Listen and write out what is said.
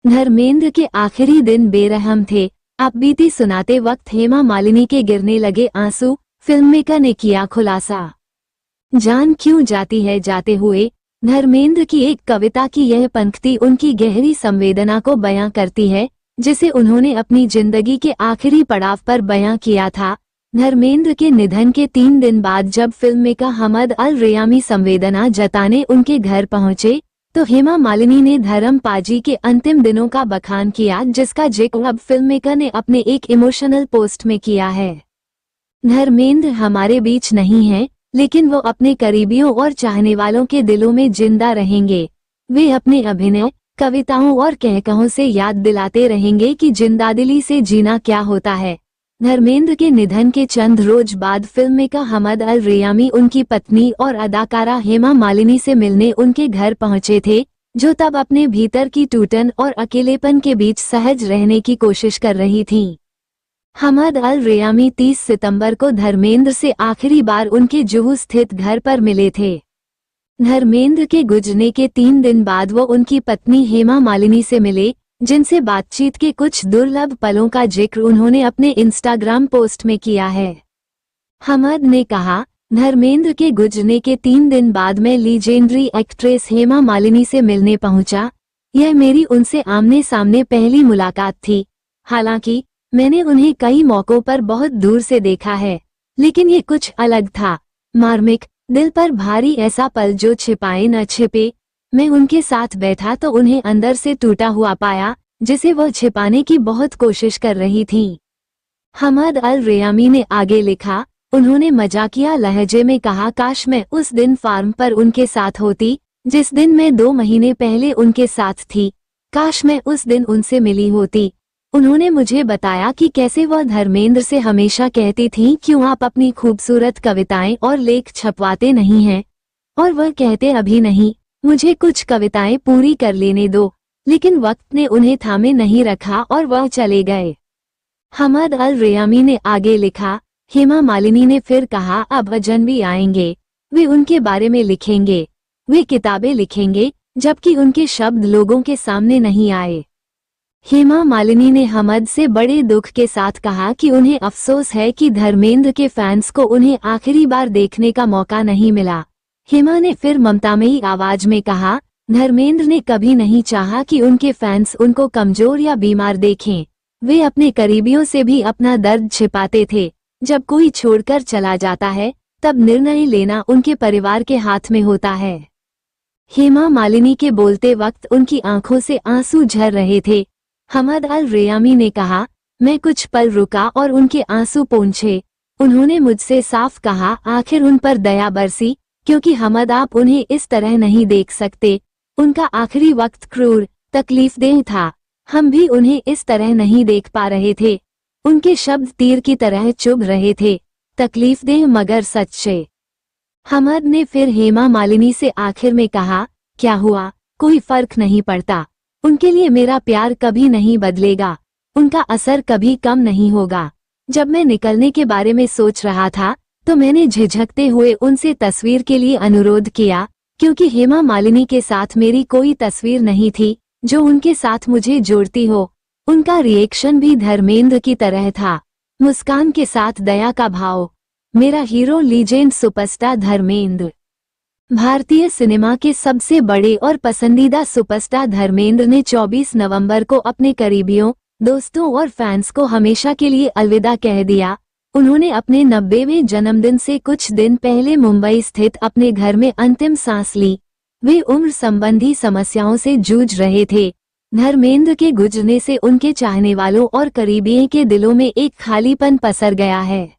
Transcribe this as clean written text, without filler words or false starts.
धर्मेंद्र के आखिरी दिन बेरहम थे। अपबीती सुनाते वक्त हेमा मालिनी के गिरने लगे आंसू, फिल्ममेकर ने किया खुलासा। जान क्यों जाती है जाते हुए। धर्मेंद्र की एक कविता की यह पंक्ति उनकी गहरी संवेदना को बयां करती है, जिसे उन्होंने अपनी जिंदगी के आखिरी पड़ाव पर बयां किया था। धर्मेंद्र के निधन के 3 दिन बाद जब फिल्ममेकर हमद अल रेयामी संवेदना जताने उनके घर पहुंचे, तो हेमा मालिनी ने धर्म पाजी के अंतिम दिनों का बखान किया, जिसका जिक्र अब फिल्ममेकर ने अपने एक इमोशनल पोस्ट में किया है। धर्मेंद्र हमारे बीच नहीं है, लेकिन वो अपने करीबियों और चाहने वालों के दिलों में जिंदा रहेंगे। वे अपने अभिनय, कविताओं और कहकहों से याद दिलाते रहेंगे कि जिंदादिली से जीना क्या होता है। धर्मेंद्र के निधन के चंद रोज बाद फिल्ममेकर हमद अल रेयामी उनकी पत्नी और अदाकारा हेमा मालिनी से मिलने उनके घर पहुंचे थे, जो तब अपने भीतर की टूटन और अकेलेपन के बीच सहज रहने की कोशिश कर रही थीं। हमद अल रेयामी 30 सितंबर को धर्मेंद्र से आखिरी बार उनके जुहू स्थित घर पर मिले थे। धर्मेंद्र के गुजरने के 3 दिन बाद वो उनकी पत्नी हेमा मालिनी से मिले, जिनसे बातचीत के कुछ दुर्लभ पलों का जिक्र उन्होंने अपने इंस्टाग्राम पोस्ट में किया है। हमद ने कहा, धर्मेंद्र के गुजरने के 3 दिन बाद मैं लीजेंडरी एक्ट्रेस हेमा मालिनी से मिलने पहुंचा। यह मेरी उनसे आमने सामने पहली मुलाकात थी। हालांकि मैंने उन्हें कई मौकों पर बहुत दूर से देखा है, लेकिन ये कुछ अलग था। मार्मिक, दिल पर भारी ऐसा पल जो छिपाए न छिपे। मैं उनके साथ बैठा तो उन्हें अंदर से टूटा हुआ पाया, जिसे वह छिपाने की बहुत कोशिश कर रही थीं। हमद अल रेयामी ने आगे लिखा, उन्होंने मजाकिया लहजे में कहा, काश मैं उस दिन फार्म पर उनके साथ होती, जिस दिन मैं 2 महीने पहले उनके साथ थी। काश मैं उस दिन उनसे मिली होती। उन्होंने मुझे बताया कि कैसे वह धर्मेंद्र से हमेशा कहती थीं, क्यों आप अपनी खूबसूरत कविताएं और लेख छपवाते नहीं हैं। और वह कहते, अभी नहीं, मुझे कुछ कविताएं पूरी कर लेने दो। लेकिन वक्त ने उन्हें थामे नहीं रखा और वह चले गए। हमद अल रेयामी ने आगे लिखा, हेमा मालिनी ने फिर कहा, अब अजनबी आएंगे, वे उनके बारे में लिखेंगे, वे किताबें लिखेंगे, जबकि उनके शब्द लोगों के सामने नहीं आए। हेमा मालिनी ने हमद से बड़े दुख के साथ कहा कि उन्हें अफसोस है कि धर्मेंद्र के फैंस को उन्हें आखिरी बार देखने का मौका नहीं मिला। हेमा ने फिर ममतामयी आवाज में कहा, धर्मेंद्र ने कभी नहीं चाहा कि उनके फैंस उनको कमजोर या बीमार देखें। वे अपने करीबियों से भी अपना दर्द छिपाते थे। जब कोई छोड़कर चला जाता है, तब निर्णय लेना उनके परिवार के हाथ में होता है। हेमा मालिनी के बोलते वक्त उनकी आंखों से आंसू झर रहे थे। हमद अल रेयामी ने कहा, मैं कुछ पल रुका और उनके आंसू पोंछे। उन्होंने मुझसे साफ कहा, आखिर उन पर दया बरसी, क्योंकि हमद आप उन्हें इस तरह नहीं देख सकते। उनका आखिरी वक्त क्रूर, तकलीफदेह था। हम भी उन्हें इस तरह नहीं देख पा रहे थे। उनके शब्द तीर की तरह चुभ रहे थे, तकलीफदेह मगर सच्चे। हमद ने फिर हेमा मालिनी से आखिर में कहा, क्या हुआ, कोई फर्क नहीं पड़ता। उनके लिए मेरा प्यार कभी नहीं बदलेगा, उनका असर कभी कम नहीं होगा। जब मैं निकलने के बारे में सोच रहा था, तो मैंने झिझकते हुए उनसे तस्वीर के लिए अनुरोध किया, क्योंकि हेमा मालिनी के साथ मेरी कोई तस्वीर नहीं थी जो उनके साथ मुझे जोड़ती हो। उनका रिएक्शन भी धर्मेंद्र की तरह था, मुस्कान के साथ दया का भाव। मेरा हीरो लीजेंड सुपरस्टार धर्मेंद्र। भारतीय सिनेमा के सबसे बड़े और पसंदीदा सुपरस्टार धर्मेंद्र ने 24 नवंबर को अपने करीबियों, दोस्तों और फैंस को हमेशा के लिए अलविदा कह दिया। उन्होंने अपने 90वें जन्मदिन से कुछ दिन पहले मुंबई स्थित अपने घर में अंतिम सांस ली। वे उम्र संबंधी समस्याओं से जूझ रहे थे। धर्मेंद्र के गुजरने से उनके चाहने वालों और करीबियों के दिलों में एक खालीपन पसर गया है।